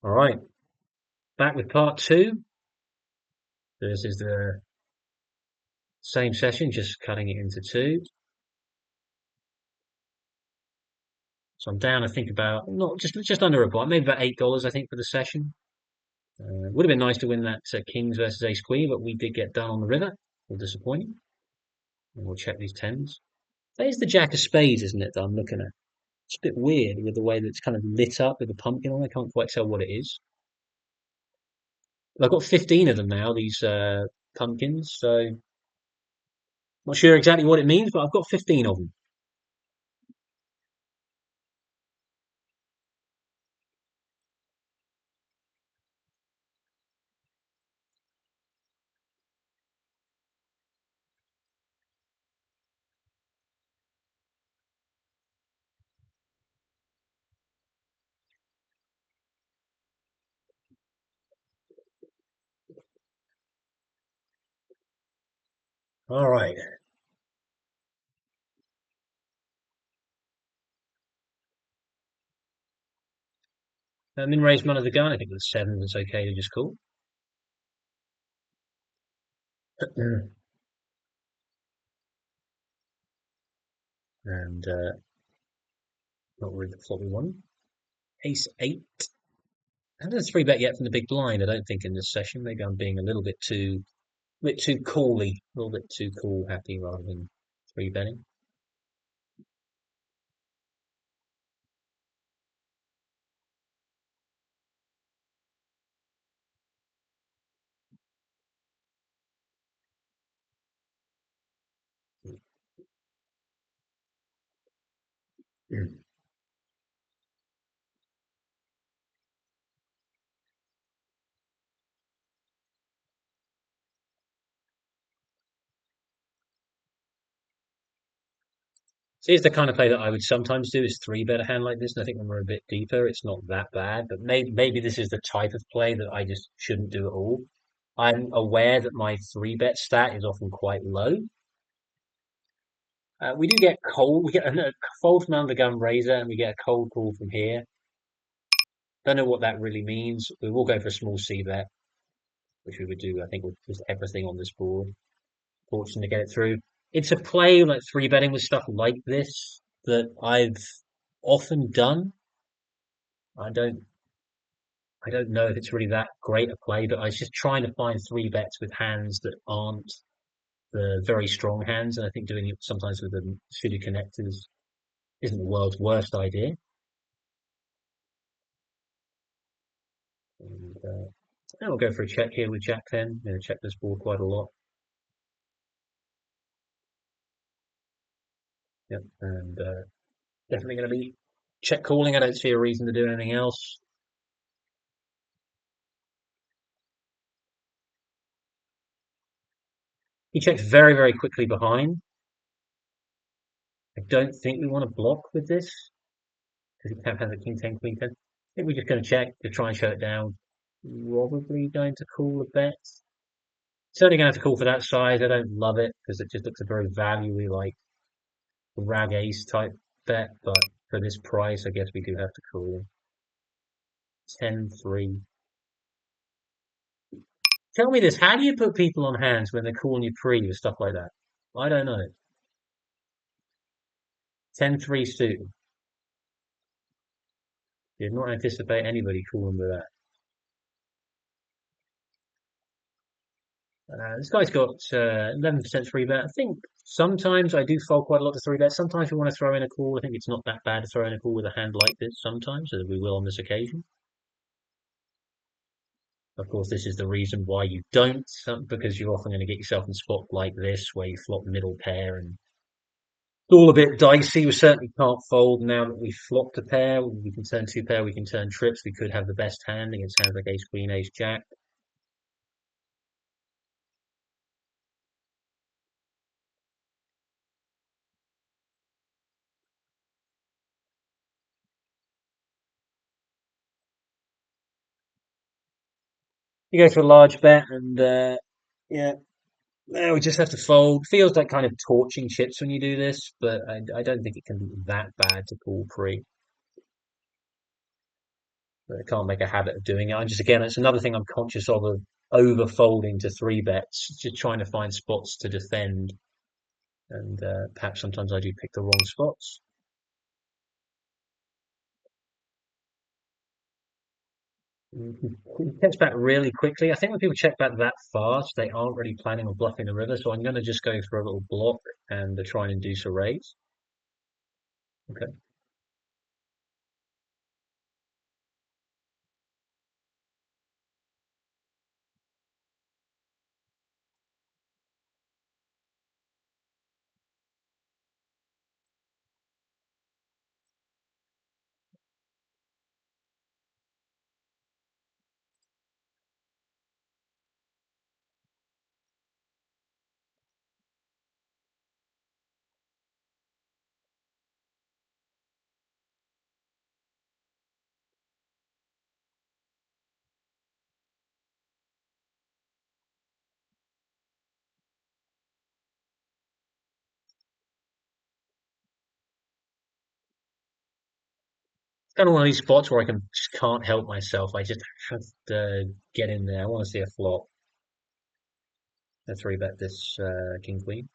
All right, back with part two. This is the same session, just cutting it into two. So I'm down, I think about not just under a buy, maybe about $8, I think, for the session. Would have been nice to win that Kings versus Ace Queen, but we did get done on the river. All disappointing. And we'll check these tens. There's the Jack of Spades, isn't it? That I'm looking at. It's a bit weird with the way that it's kind of lit up with the pumpkin on. I can't quite tell what it is. But I've got 15 of them now. These pumpkins, so not sure exactly what it means, but I've got 15 of them. All right. Min raise one of the gun. I think with seven, it's okay to just call. And not really the flop we want. Ace eight. I haven't done a three bet yet from the big blind. I don't think in this session. Maybe I'm being a bit too coolly, a little bit too cool, happy rather than three betting. See, it's the kind of play that I would sometimes do is three bet a hand like this, and I think when we're a bit deeper, it's not that bad. But maybe this is the type of play that I just shouldn't do at all. I'm aware that my three bet stat is often quite low. We do get cold. We get a fold from under the gun razor, and we get a cold call from here. Don't know what that really means. We will go for a small C bet, which we would do, I think, with just everything on this board. Fortunate to get it through. It's a play like three betting with stuff like this that I've often done. I don't I don't know if it's really that great a play, but I was just trying to find three bets with hands that aren't the very strong hands, and I think doing it sometimes with the suited connectors isn't the world's worst idea. And I'll go for a check here with Jack 10. Check this board quite a lot. Yep, and definitely going to be check calling. I don't see a reason to do anything else. He checks very, very quickly behind. I don't think we want to block with this because he can't have a king 10, queen 10. I think we're just going to check to try and shut it down. Probably going to call a bet. Certainly going to have to call for that size. I don't love it because it just looks a very value like rag ace type bet, but for this price, I guess we do have to call 10-3. Tell me this, how do you put people on hands when they're calling you pre with stuff like that? I don't know. 10-3 suit. Did not anticipate anybody calling with that. This guy's got 11% free bet. I think sometimes I do fold quite a lot to three bet. Sometimes we want to throw in a call. I think it's not that bad to throw in a call with a hand like this sometimes, as we will on this occasion. Of course, this is the reason why you don't, because you're often going to get yourself in a spot like this where you flop middle pair and it's all a bit dicey. We certainly can't fold now that we've flopped a pair. We can turn two pair, we can turn trips. We could have the best hand against hands like ace queen, ace jack. You go for a large bet and yeah, we just have to fold. Feels like kind of torching chips when you do this, but I don't think it can be that bad to call pre. But I can't make a habit of doing it. I just again, it's another thing I'm conscious of over folding to three bets, just trying to find spots to defend, and perhaps sometimes I do pick the wrong spots. He checks back really quickly. I think when people check back that fast, they aren't really planning on bluffing the river. So I'm going to just go for a little block and try and induce a raise. Okay. It's kind of one of these spots where I can just can't help myself. I just have to get in there. I want to see a flop. A three bet this king queen.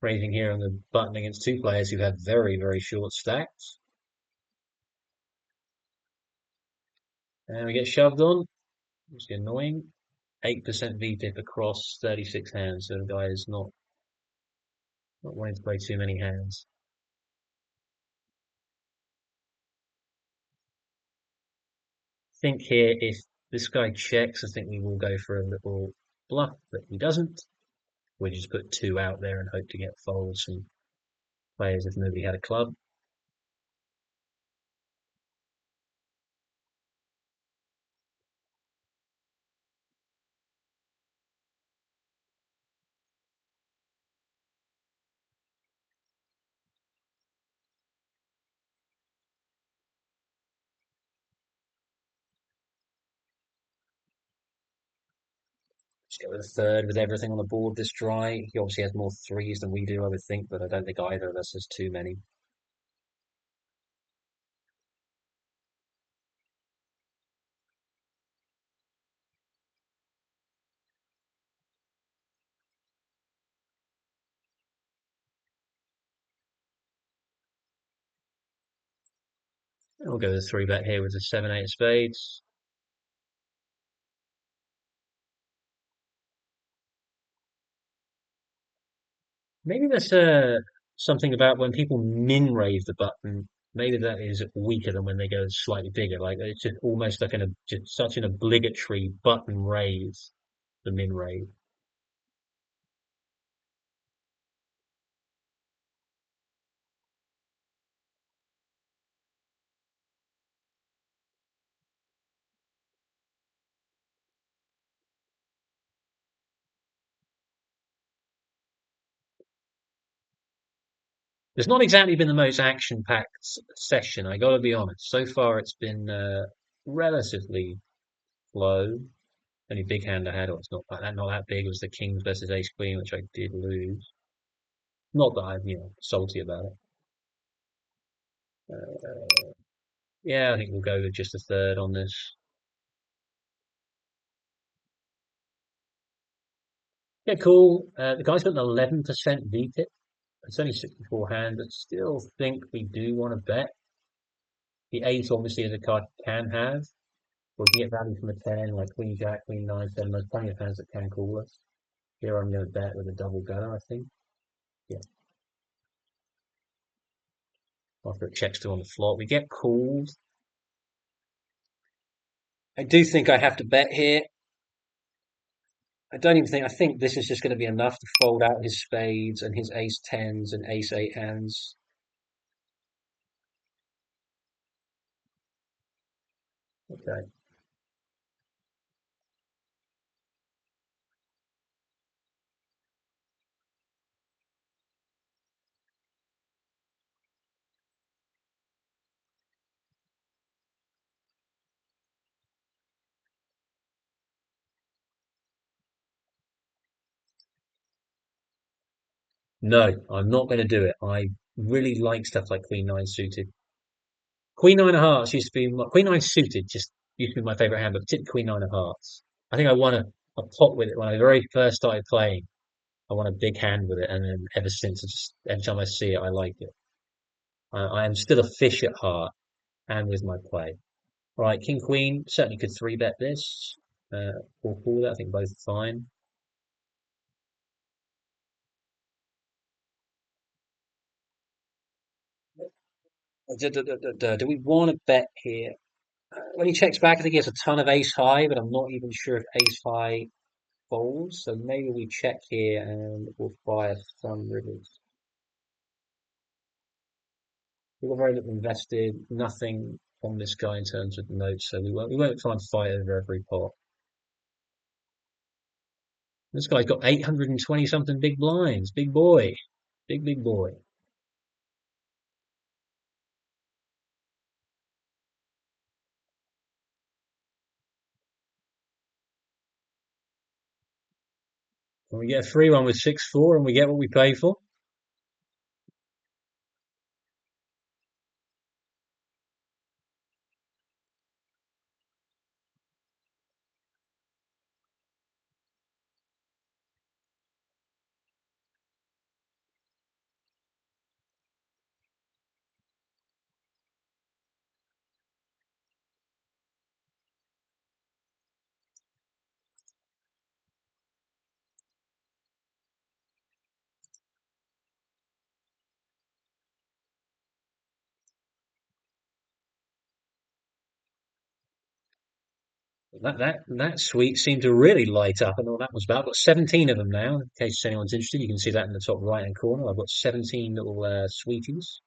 Raising here on the button against two players who have very, very short stacks. And we get shoved on. It's annoying. 8% VPIP across 36 hands, so the guy is not wanting to play too many hands. I think here, if this guy checks, I think we will go for a little bluff, but he doesn't. We just put two out there and hope to get folds from players if nobody had a club. Just go with a third with everything on the board this dry. He obviously has more threes than we do, I would think, but I don't think either of us has too many. We'll go with a three bet here with a 7-8 of spades. Maybe there's something about when people min raise the button. Maybe that is weaker than when they go slightly bigger. Like it's just almost like just such an obligatory button raise, the min raise. It's not exactly been the most action-packed session. I got to be honest. So far, it's been relatively slow. Only big hand I had, or it's not that big. It was the Kings versus Ace Queen, which I did lose. Not that I'm salty about it. Yeah, I think we'll go with just a third on this. Yeah, cool. The guy's got an 11% VPIP. It's only 64 hand, but still think we do want to bet. The ace obviously is a card you can have. Or you get value from a 10, like Queen Jack, Queen 9, 7. There's plenty of hands that can call us. Here I'm going to bet with a double gutter, I think. Yeah, after it checks two on the flop. We get called. I do think I have to bet here. I don't even think, I think this is just going to be enough to fold out his spades and his ace 10s and ace 8 hands. Okay. No, I'm not going to do it. I really like stuff like Queen Nine suited. Queen Nine of Hearts used to be Queen Nine suited. Just used to be my favorite hand, but particularly Queen Nine of Hearts. I think I won a pot with it when I very first started playing. I won a big hand with it, and then ever since, every time I see it, I like it. I am still a fish at heart, and with my play. Right, King Queen certainly could three bet this. Or call that. I think both fine. Do we want to bet here? When he checks back, I think he has a ton of ace high, but I'm not even sure if ace high folds. So maybe we check here and we'll fire some rivers. We've got very little invested, nothing on this guy in terms of notes, so we won't try and fight over every pot. This guy's got 820 something big blinds, big boy, big boy. And we get a free one with 6-4, and we get what we pay for. That suite seemed to really light up, and all that was about. I've got 17 of them now. In case anyone's interested, you can see that in the top right hand corner. I've got 17 little sweeties,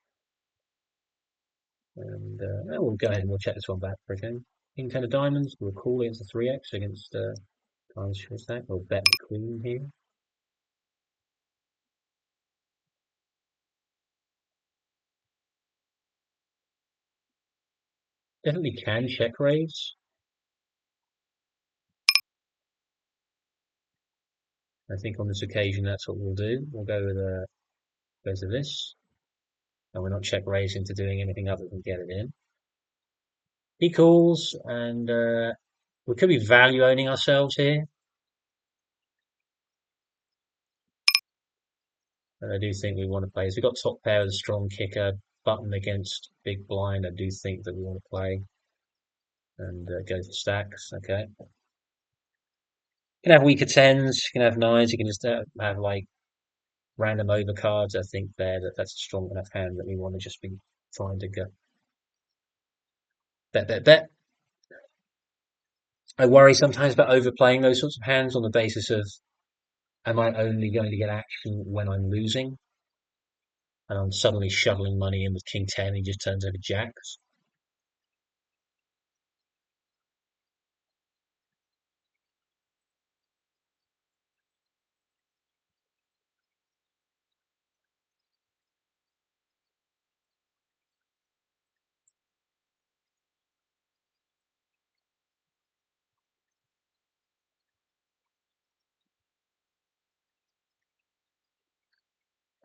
and we'll go ahead and we'll check this one back for again. King ten of diamonds. We'll call against the 3x against Carlos Shortstack. We'll bet the queen here. Definitely can check raise. I think on this occasion that's what we'll do. We'll go with goes to this, and we're not check raise into doing anything other than get it in. He calls, and we could be value owning ourselves here. And I do think we want to play. So we've got top pair with a strong kicker, button against big blind. I do think that we want to play and go for stacks. Okay. You can have weaker tens, you can have nines, you can just have like random overcards. I think that's a strong enough hand that we want to just be trying to go bet. I worry sometimes about overplaying those sorts of hands on the basis of am I only going to get action when I'm losing? And I'm suddenly shoveling money in with King 10, he just turns over jacks.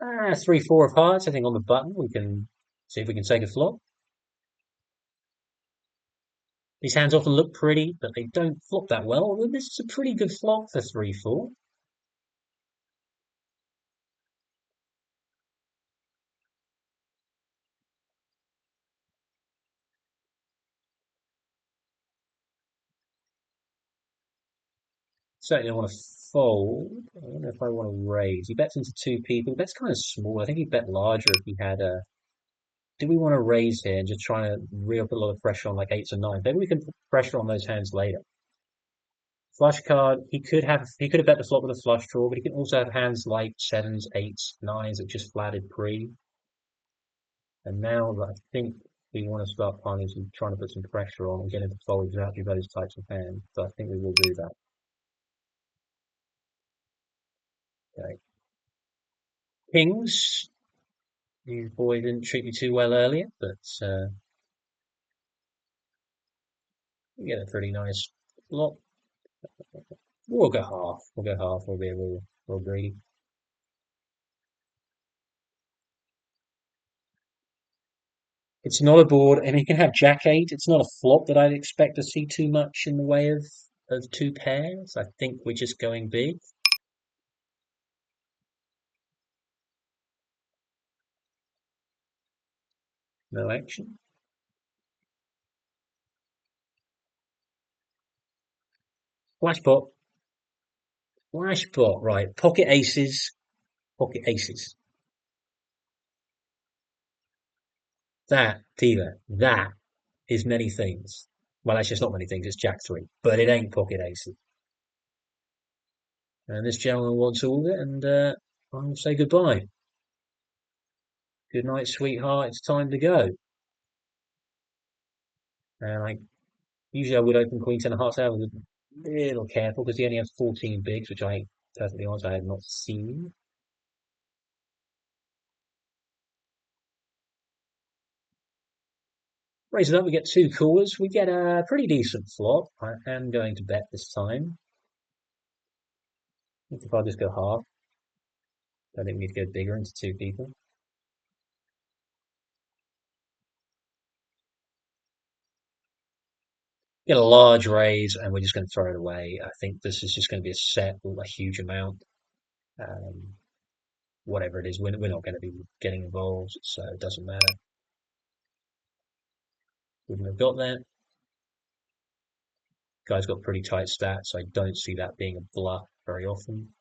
3-4 of hearts, I think on the button. We can see if we can take a flop. These hands often look pretty, but they don't flop that well. Although this is a pretty good flop for 3-4. Certainly don't want to fold. I don't know if I want to raise. He bets into two people. That's kind of small. I think he'd bet larger if he had a. Do we want to raise here and just try to really put a lot of pressure on like eights or nines? Maybe we can put pressure on those hands later. Flush card. He could have bet the flop with a flush draw, but he can also have hands like sevens, eights, nines that just flatted pre. And now that I think we want to start finally trying to put some pressure on and get into fold exactly those types of hands. So I think we will do that. Okay. Kings. You boy didn't treat me too well earlier, but we get a pretty nice lot. We'll go half. We'll go half. We'll be a little greedy. It's not a board, and you can have Jack 8. It's not a flop that I'd expect to see too much in the way of two pairs. I think we're just going big. No action. Flashpot. Flashpot, right. Pocket aces. Pocket aces. That, Tiva, that is many things. Well, actually, it's not many things. It's Jack 3. But it ain't pocket aces. And this gentleman wants all of it, and I'll say goodbye. Good night, sweetheart. It's time to go. And usually I would open Queen 10 of hearts. I was a little careful because he only has 14 bigs, which I, perfectly honest, I had not seen. Raise it up, we get two callers. We get a pretty decent flop. I am going to bet this time. I think if I just go half, I think we need to go bigger into two people. Get a large raise, and we're just going to throw it away. I think this is just going to be a set with a huge amount. Um, Whatever it is, we're not going to be getting involved, so it doesn't matter. Wouldn't have got that. Guy's got pretty tight stats, so I don't see that being a bluff very often.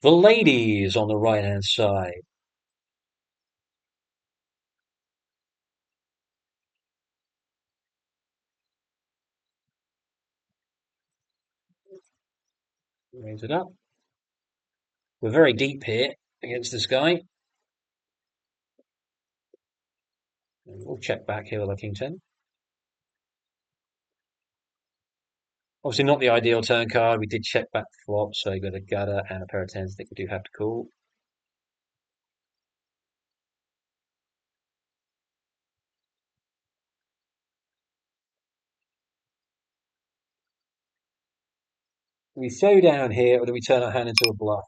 The ladies on the right hand side. Raise it up. We're very deep here against this guy. We'll check back here with our king 10. Obviously not the ideal turn card. We did check back flop, so you got a gutter and a pair of tens. I think we do have to call. Do we show down here, or do we turn our hand into a bluff?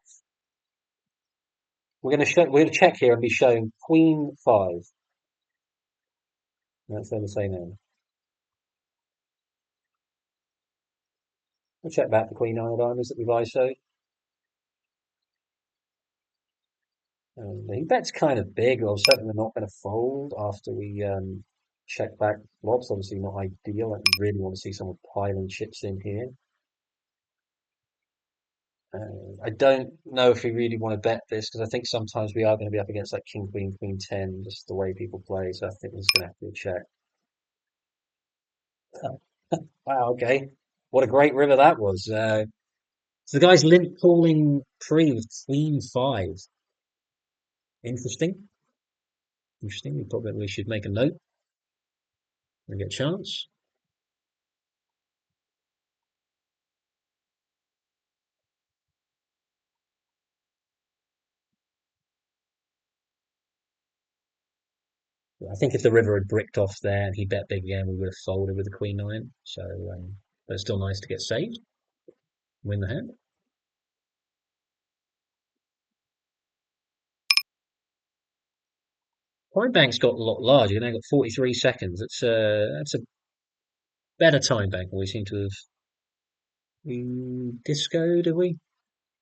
We're gonna check here and be shown Queen 5. That's what the same name. We'll check back the Queen 9 of diamonds that we've ISO'd. He bet's kind of big, or certainly we're not going to fold after we check back flops. Obviously not ideal. I really want to see someone piling chips in here. I don't know if we really want to bet this because I think sometimes we are going to be up against like King, Queen, Queen 10, just the way people play. So I think we're just going to have to do a check. Wow, okay. What a great river that was. So the guy's limp calling pre with Queen 5. Interesting. Interesting. We probably should make a note when we get a chance. I think if the river had bricked off there and he bet big again, we would have folded with the Queen 9. So, but it's still nice to get saved, win the hand. Time bank's got a lot larger. You've now got 43 seconds. That's a better time bank than we seem to have discoed, have we?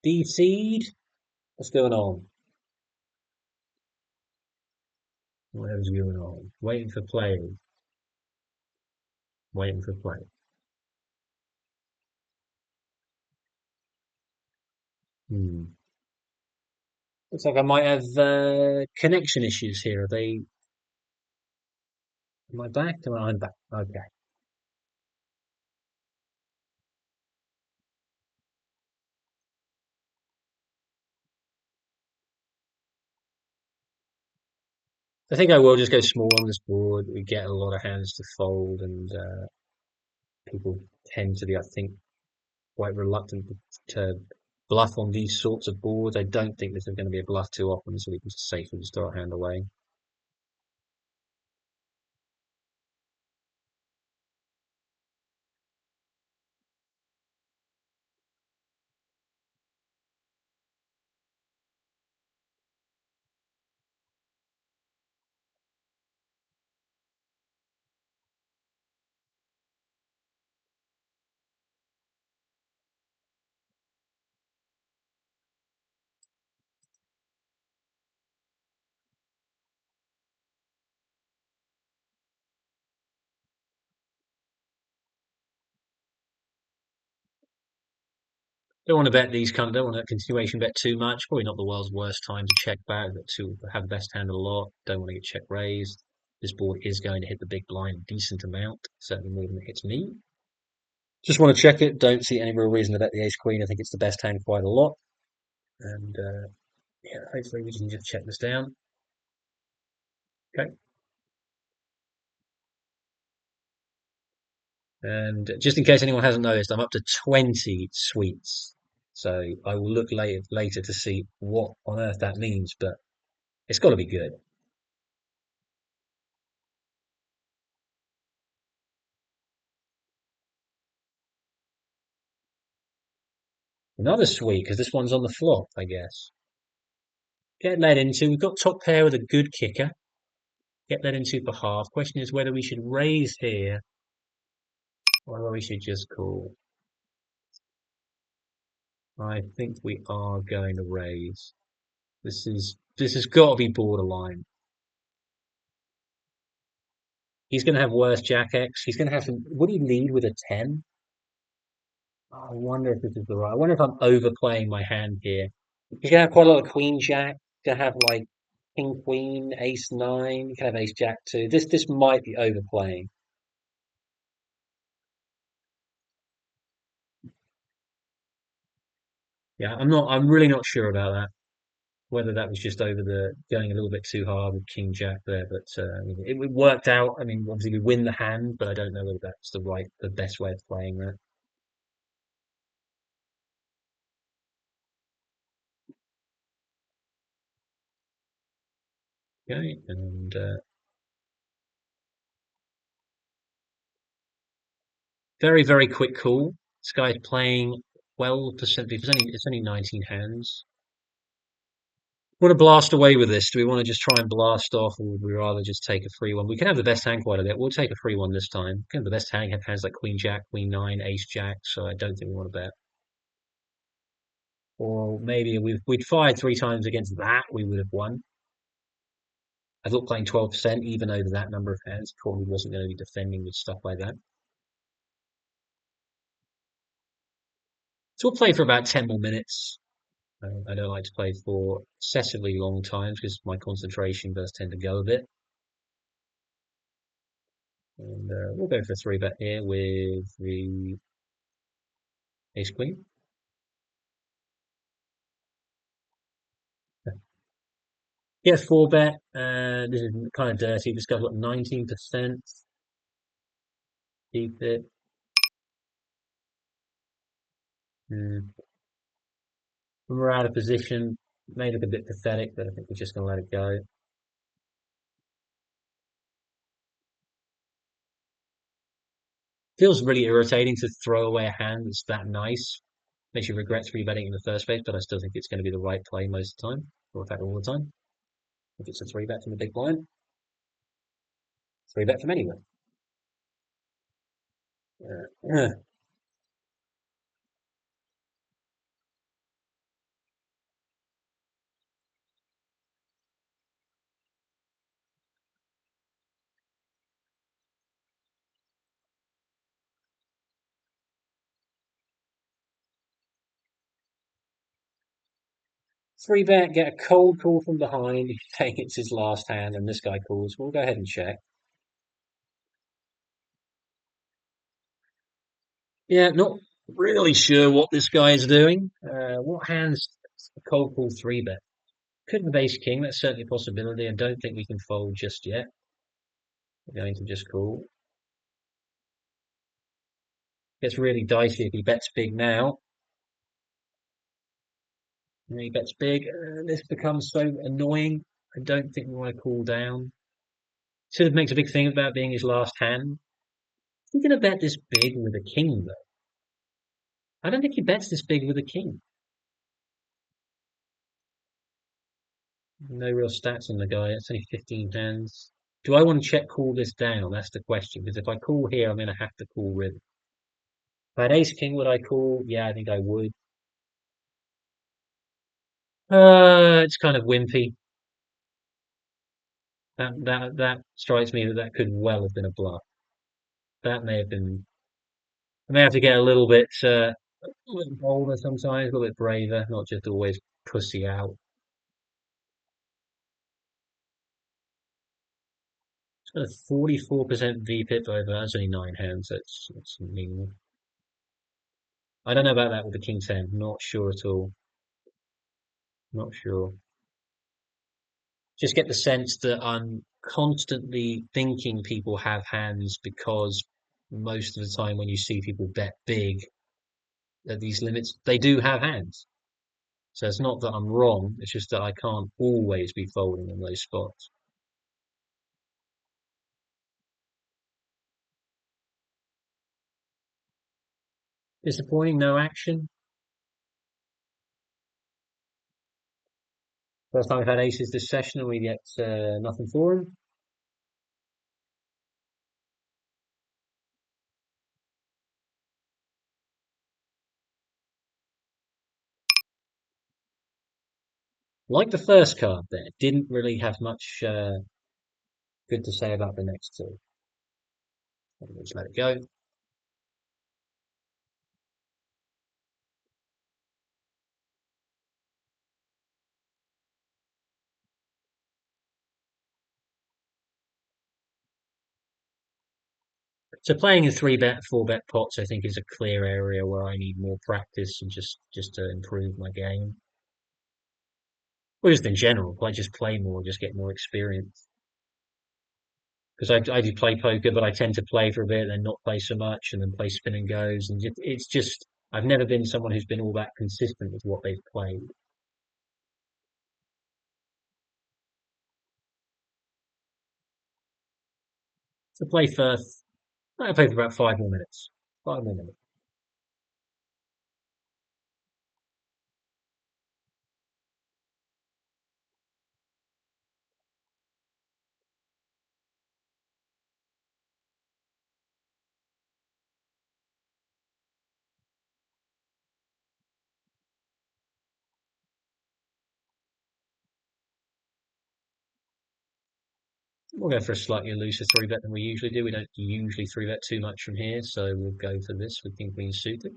DC'd? What's going on? Whatever's going on. Waiting for play. Waiting for play. Hmm. Looks like I might have connection issues here. Are they? Am I back? I'm back. Okay. I think I will just go small on this board. We get a lot of hands to fold, and people tend to be, I think, quite reluctant to bluff on these sorts of boards. I don't think this is going to be a bluff too often, so we can just safely just throw a hand away. Don't want to bet these kind. Don't want to continuation bet too much. Probably not the world's worst time to check back. But to have the best hand a lot. Don't want to get check raised. This board is going to hit the big blind a decent amount, certainly more than it hits me. Just want to check it. Don't see any real reason to bet the ace queen. I think it's the best hand quite a lot. And yeah, hopefully we can just check this down. Okay. And just in case anyone hasn't noticed, I'm up to 20 suites. So I will look later to see what on earth that means, but it's got to be good. Another suite, because this one's on the flop, I guess. Get led into. We've got top pair with a good kicker. Get led into for half. Question is whether we should raise here or whether we should just call. I think we are going to raise. This has got to be borderline. He's going to have worse Jack X. He's going to have some. Would he lead with a 10? I wonder if this is the right. I wonder if I'm overplaying my hand here. He's going to have quite a lot of Queen Jack. Going to have like King Queen, Ace Nine. You can have Ace Jack too. This might be overplaying. Yeah, I'm not. I'm really not sure about that. Whether that was just over the going a little bit too hard with King Jack there, but it worked out. I mean, obviously we win the hand, but I don't know whether that's the best way of playing that. Okay, and very quick call. This guy's playing 12%. It's only 19 hands. Want to blast away with this? Do we want to just try and blast off, or would we rather just take a free one? We can have the best hand quite a bit. We'll take a free one this time. We can have the best hand have hands like Queen Jack, Queen Nine, Ace Jack. So I don't think we want to bet. Or maybe we'd fired three times against that, we would have won. I thought playing 12% even over that number of hands probably wasn't going to be defending with stuff like that. So we'll play for about 10 more minutes. I don't like to play for excessively long times because my concentration does tend to go a bit. And we'll go for a three bet here with the ace queen. Yeah, four bet. This is kind of dirty. This guy's got 19%. Keep it. Hmm. When we're out of position, may look a bit pathetic, but I think we're just going to let it go. Feels really irritating to throw away a hand that's that nice. Makes you regret three betting in the first place, but I still think it's going to be the right play most of the time, or in fact all the time. If it's a three bet from the big blind, three bet from anywhere. Uh, Three bet, get a cold call from behind. You think it's his last hand, and this guy calls. We'll go ahead and check. Yeah, not really sure what this guy is doing. What hands cold call three bet? Could have ace king. That's certainly a possibility. I don't think we can fold just yet. We're going to just call. Gets really dicey if he bets big now. And he bets big. This becomes so annoying. I don't think we want to call down. Sort of makes a big thing about being his last hand. He's going to bet this big with a king, though. I don't think he bets this big with a king. No real stats on the guy. It's only 15 hands. Do I want to check call this down? That's the question. Because if I call here, I'm going to have to call river. If I had ace king, would I call? Yeah, I think I would. It's kind of wimpy. That strikes me that that could well have been a bluff. That may have been. I may have to get a little bit bolder sometimes, a little bit braver, not just always pussy out. It's got a 44% VPIP over. That's only 9 hands. That's meaningless. I don't know about that with the king 10. Not sure at all. Not sure. Just get the sense that I'm constantly thinking people have hands because most of the time when you see people bet big at these limits, they do have hands. So it's not that I'm wrong, it's just that I can't always be folding in those spots. Disappointing, no action. First time we've had aces this session and we get nothing for him. Like the first card there, didn't really have much good to say about the next two. Just let it go. So playing in 3-bet, 4-bet pots, I think is a clear area where I need more practice and just to improve my game. Or just in general, like just play more, just get more experience. Because I do play poker, but I tend to play for a bit, then not play so much, and then play spin and goes, and it's just I've never been someone who's been all that consistent with what they've played. So play first. I play for about 5 more minutes. 5 more minutes. We'll go for a slightly looser 3-bet than we usually do. We don't usually 3-bet too much from here, so we'll go for this with king queen suited.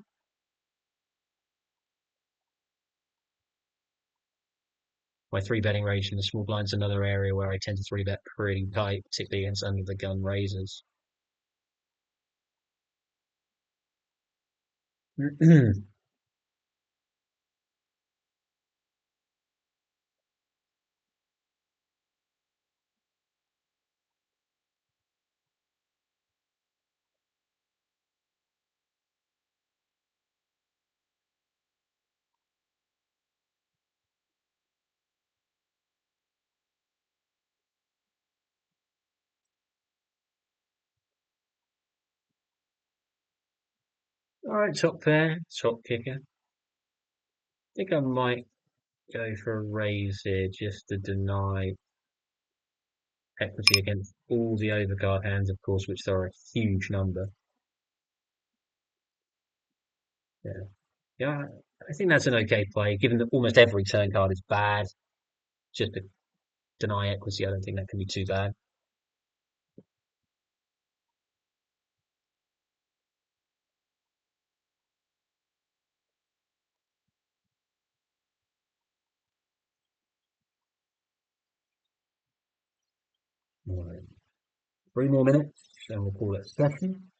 My 3-betting range in the small blind's another area where I tend to 3-bet pretty tight, particularly against under the gun raisers. All right, top pair, top kicker. I think I might go for a raise here just to deny equity against all the overcard hands, of course, which are a huge number. Yeah, yeah, I think that's an okay play, given that almost every turn card is bad. Just to deny equity, I don't think that can be too bad. All right. 3 more minutes, and we'll call it session.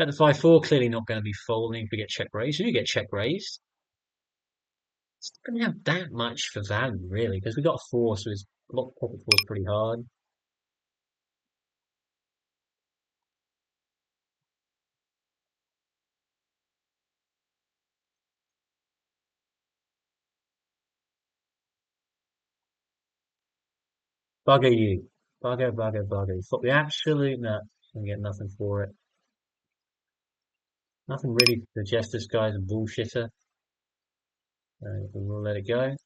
Bet the 5-4, clearly not going to be folding if we get check raised. You get check raised. It's not going to have that much for value, really, because we got a 4, so his block pocket 4 is pretty hard. Bugger you. Bugger, bugger, bugger. You thought the absolute nuts and get nothing for it. Nothing really to suggest this guy's a bullshitter. We'll let it go.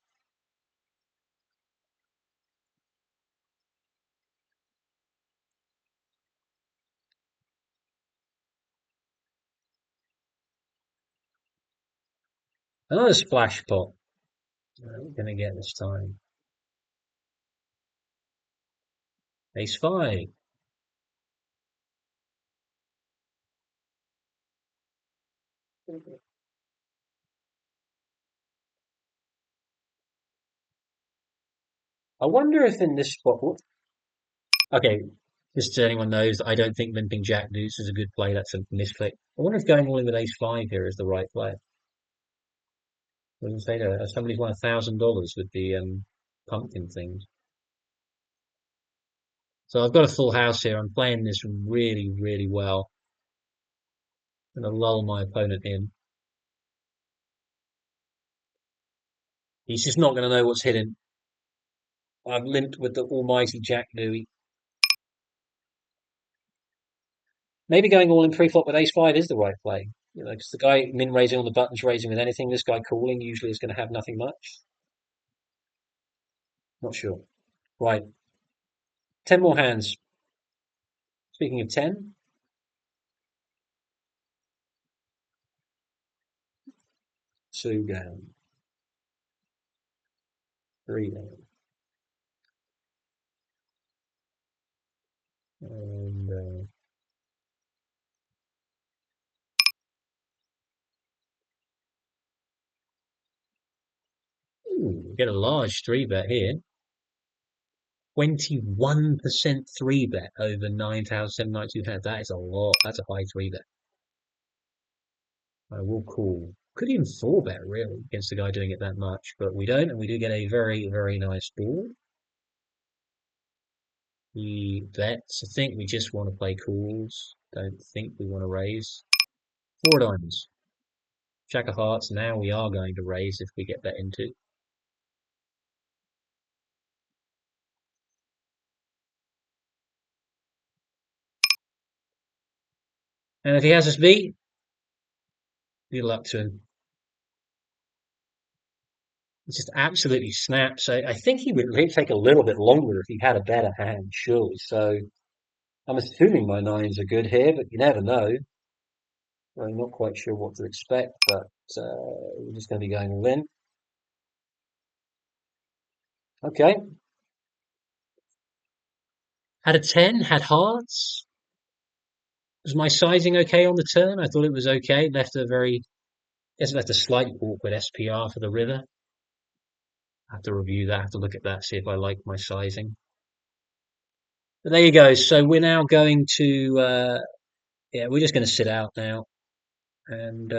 Another splash pot. We're going to get this time. Ace 5. I wonder if in this spot. Okay, just so anyone knows, I don't think limping Jack Deuce is a good play. That's a misclick. I wonder if going all in with Ace 5 here is the right play. What did I say there? Somebody's won $1,000 with the pumpkin things. So I've got a full house here. I'm playing this really, really well. I'm going to lull my opponent in. He's just not going to know what's hidden. I've limped with the almighty Jack Dewey. Maybe going all in pre-flop with Ace 5 is the right play. You know, because the guy min raising on the buttons, raising with anything, this guy calling usually is going to have nothing much. Not sure. Right. 10 more hands. Speaking of 10, 2 down, 3 down. And we get a large 3-bet here. 21% 3-bet over 9,792 hands. That is a lot. That's a high 3-bet. I will call. Could even 4-bet really against the guy doing it that much, but we don't, and we do get a very, very nice board. He bets. I think we just want to play calls. Don't think we want to raise. 4 diamonds. Jack of hearts. Now we are going to raise if we get bet into. And if he has us beat, good luck to him. He just absolutely snaps. I think he would really take a little bit longer if he had a better hand, surely. So I'm assuming my 9s are good here, but you never know. I'm not quite sure what to expect, but we're just going to be going all in. Okay. Had a 10, had hearts. Was my sizing okay on the turn? I thought it was okay. Left a slight awkward SPR for the river. I have to review that, I have to look at that, see if I like my sizing. But there you go. So we're now going to, yeah, we're just going to sit out now. And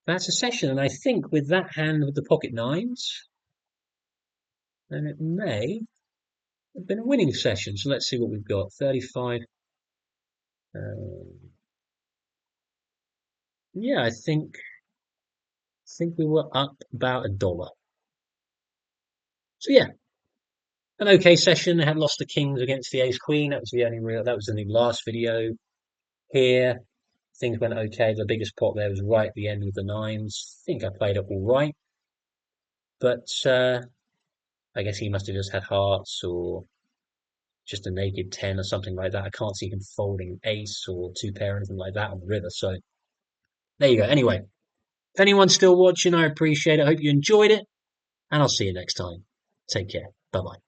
that's a session. And I think with that hand with the pocket 9s, then it may have been a winning session. So let's see what we've got. 35. Yeah, I think we were up about $1. So yeah, an okay session. I had lost the kings against the ace queen. That was the only real. That was in the last video. Here, things went okay. The biggest pot there was right at the end with the 9s. I think I played it all right, but I guess he must have just had hearts or just a naked 10 or something like that. I can't see him folding ace or 2-pair or anything like that on the river. So there you go. Anyway, if anyone's still watching, I appreciate it. I hope you enjoyed it, and I'll see you next time. Take care. Bye bye.